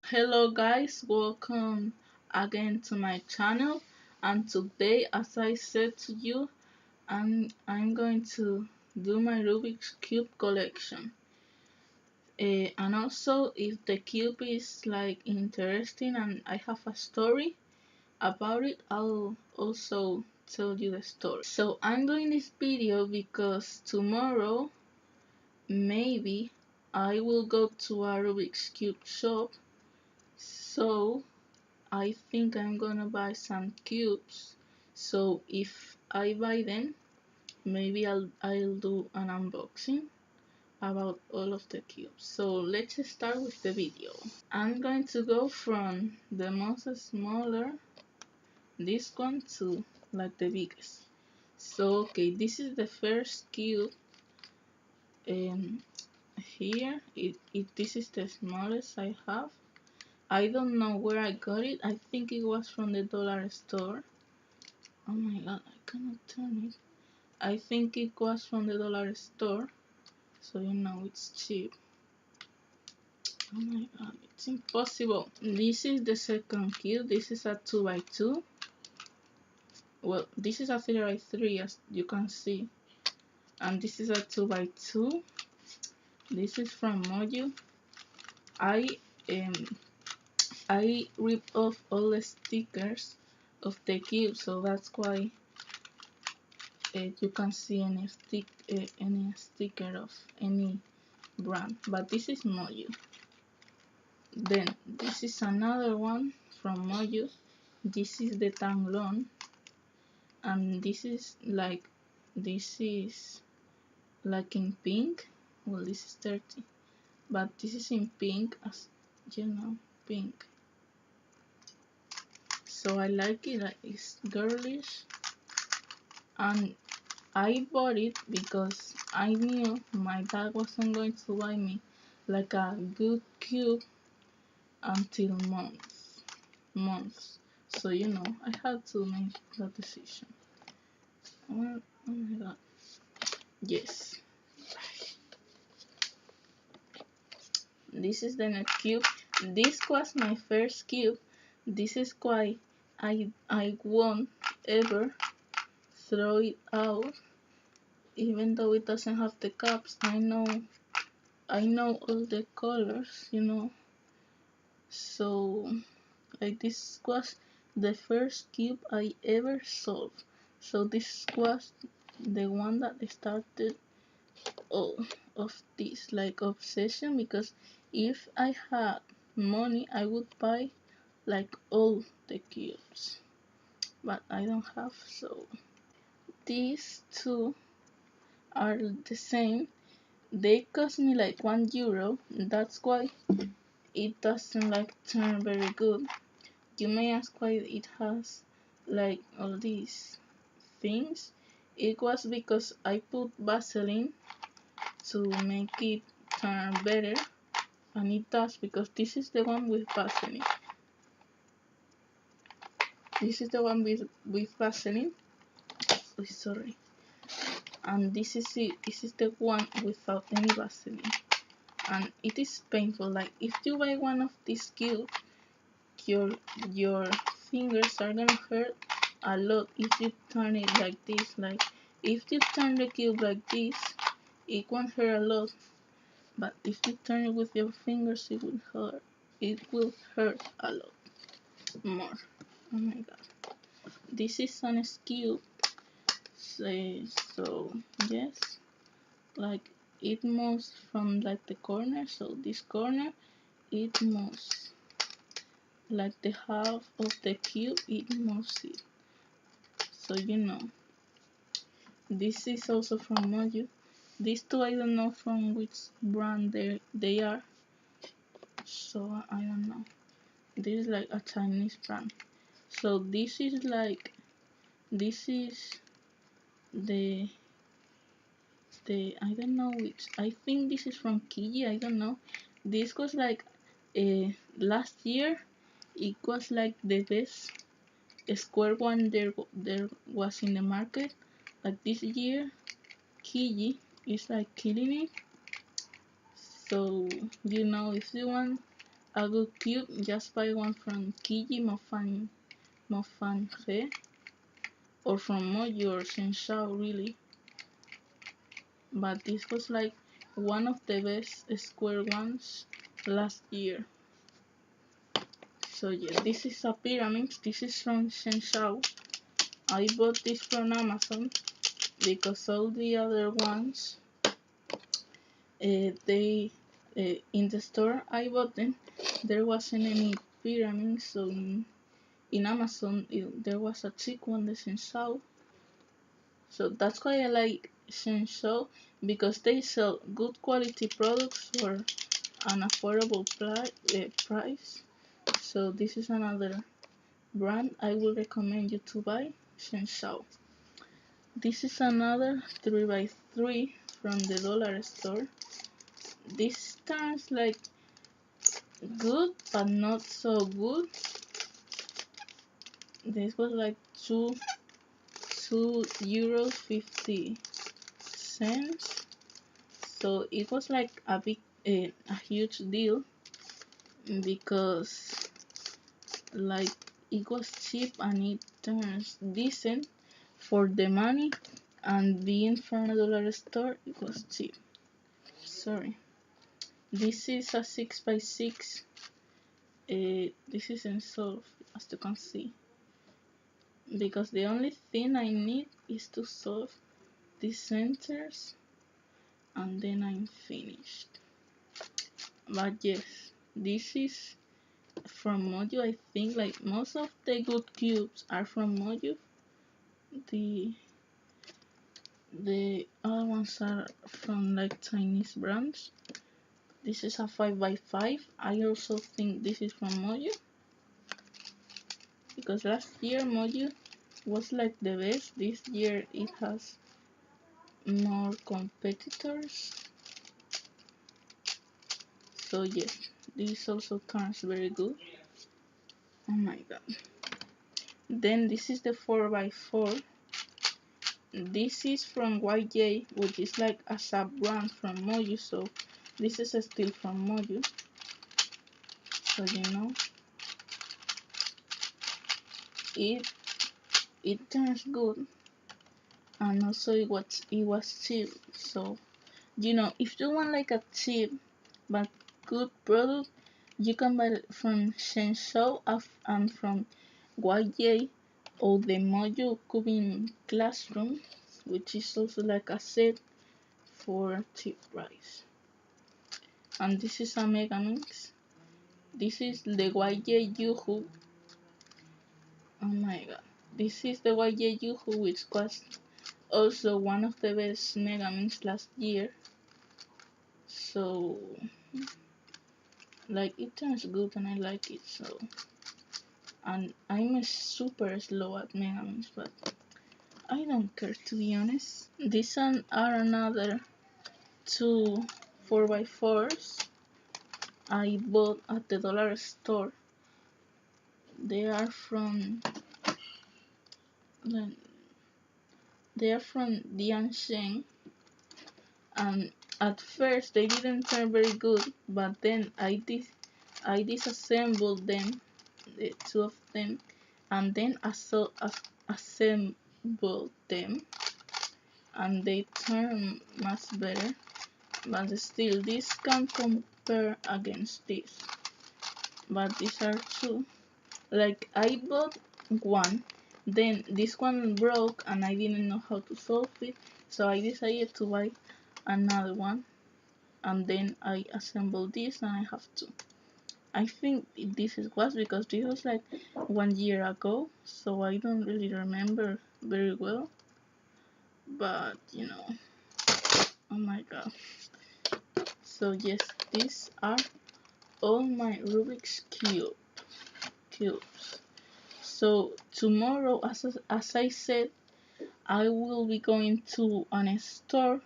Hello guys, welcome again to my channel, and today, as I said to you, I'm going to do my Rubik's Cube collection. And also, if the cube is like interesting and I have a story about it, I'll also tell you the story. So I'm doing this video because tomorrow maybe I will go to a Rubik's Cube shop. So I think I'm gonna buy some cubes. So if I buy them, maybe I'll do an unboxing about all of the cubes. So let's start with the video. I'm going to go from the most smaller, this one, to like the biggest. So okay, this is the first cube. Here this is the smallest I have. I don't know where I got it. I think it was from the dollar store. Oh my god, I cannot turn it. I think it was from the dollar store, so you know it's cheap. Oh my god, it's impossible. This is the second cube. This is a 2x2. Well, this is a 3x3, as you can see, and this is a 2x2. This is from Moju. I ripped off all the stickers of the cube, so that's why you can see any sticker of any brand. But this is Moju. Then this is another one from Moju. This is the Tanglon, and this is like in pink. Well, this is 30, but this is in pink, as you know, pink. So I like it. Like, it's girlish, and I bought it because I knew my dad wasn't going to buy me like a good cube until months. So you know, I had to make that decision. Well, oh my god, yes. This is the next cube. This was my first cube. This is why I won't ever throw it out, even though it doesn't have the caps. I know all the colors, you know. So like, this was the first cube I ever solved. So this was the one that started all of this like obsession, because if I had money I would buy like all the cubes, but I don't have. So these two are the same. They cost me like €1. That's why it doesn't like turn very good. You may ask why it has like all these things. It was because I put Vaseline to make it turn better, and it does, because this is the one with Vaseline. This is the one with Vaseline. Oh, sorry. And this is it. This is the one without any Vaseline, and it is painful. Like, if you buy one of these cubes, your fingers are gonna hurt a lot if you turn it like this. Like, if you turn the cube like this, it won't hurt a lot, but if you turn it with your fingers, it will hurt. It will hurt a lot more. Oh my god. This is an cube. So yes, like, it moves from like the corner. So this corner, it moves like the half of the cube, it moves it. So you know, this is also from Moju. These two, I don't know from which brand they are, so I don't know. This is like a Chinese brand. So this is like, this is the I don't know which. I think this is from Kiji. I don't know. This was like last year. It was like the best square one there was in the market. like this year Kiji is like killing it. So if you want a good cube, just buy one from Kiji Mofan He, or from Mojo or Shenshao really. But this was like one of the best square ones last year. So yeah, this is a pyramid. This is from Shenshao. I bought this from Amazon because all the other ones, they in the store I bought them, there wasn't any pyramid. So in Amazon there was a cheap one, the Shenshao. So that's why I like Shenshou, because they sell good quality products for an affordable price. So this is another brand I would recommend you to buy, Shenshou. This is another 3x3 from the dollar store. This turns like good but not so good. This was like €2 50 cents. So it was like a huge deal, because like it was cheap and it turns decent for the money, and being from a dollar store, it was cheap. Sorry. This is a 6x6. This isn't solved, as you can see, because the only thing I need is to solve these centers and then I'm finished. But yes, this is from Mojo. I think like most of the good cubes are from Mojo. The other ones are from like Chinese brands. This is a 5x5. I also think this is from Mojo, because last year Mojo was like the best. This year it has more competitors. So yes, this also turns very good. Oh my god. Then this is the 4x4. This is from YJ, which is like a sub brand from Mojo, so this is still from Mojo. So it turns good, and also it was cheap. So if you want like a cheap but good product, you can buy it from Shenzhou and from YJ, or the Mojo Cubing Classroom, which is also like a set for a cheap price. And this is a mega mix. This is the YJ Yuhu. Oh my god. This is the YJ Yuhu, which was also one of the best mega mix last year. So like it turns good and I like it. So, and I'm super slow at mega mix, but I don't care, to be honest. These are another two 4x4s I bought at the dollar store. They are from Diansheng, and at first they didn't turn very good, but then I disassembled them, the two of them, and then assembled them, and they turn much better. But still, this can compare against this. But these are two. Like I bought one, then this one broke and I didn't know how to solve it, so I decided to buy another one, and then I assembled this, and I have two. I think this was because this was like 1 year ago, so I don't really remember very well, but oh my god. So yes, these are all my Rubik's cubes. So tomorrow, as I said, I will be going to a store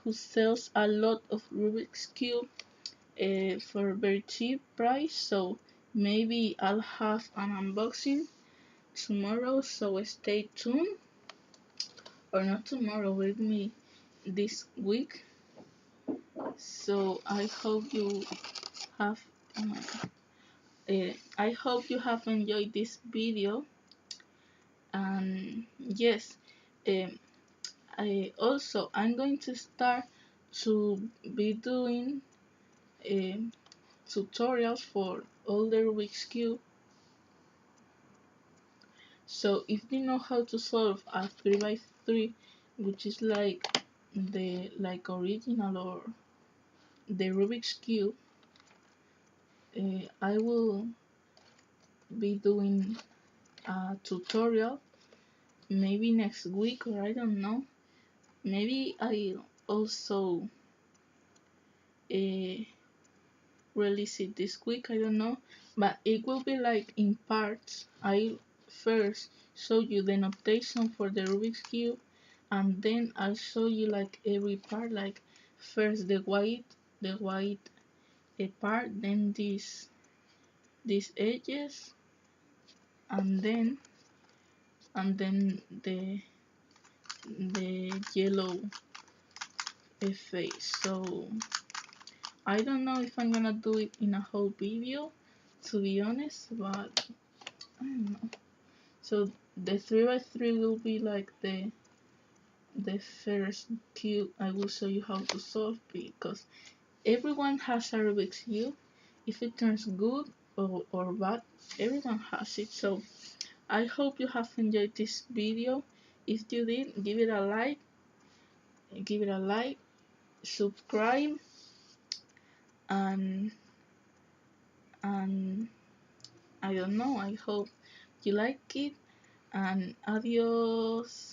who sells a lot of Rubik's cube for a very cheap price. So maybe I'll have an unboxing tomorrow. So stay tuned. or not tomorrow, with me this week. So have oh my God. I hope you have enjoyed this video. And yes, um, I'm going to start to be doing um, tutorials for all the Rubik's Cube. So if you know how to solve a 3 by 3, which is like original or the Rubik's Cube, I will be doing a tutorial maybe next week, or I don't know. Maybe I also uh, release it this week, I don't know. But it will be like in parts. I first show you the notation for the Rubik's Cube, and then I'll show you like every part, like first the white a part, then these edges, and then the yellow face. So I don't know if I'm gonna do it in a whole video, to be honest, but I don't know. So the 3 by 3 will be like the first cube I will show you how to solve, because everyone has a Rubik's Cube. If it turns good or bad, everyone has it. So I hope you have enjoyed this video. If you did, give it a like, subscribe, and and I don't know, I hope you like it, and adios.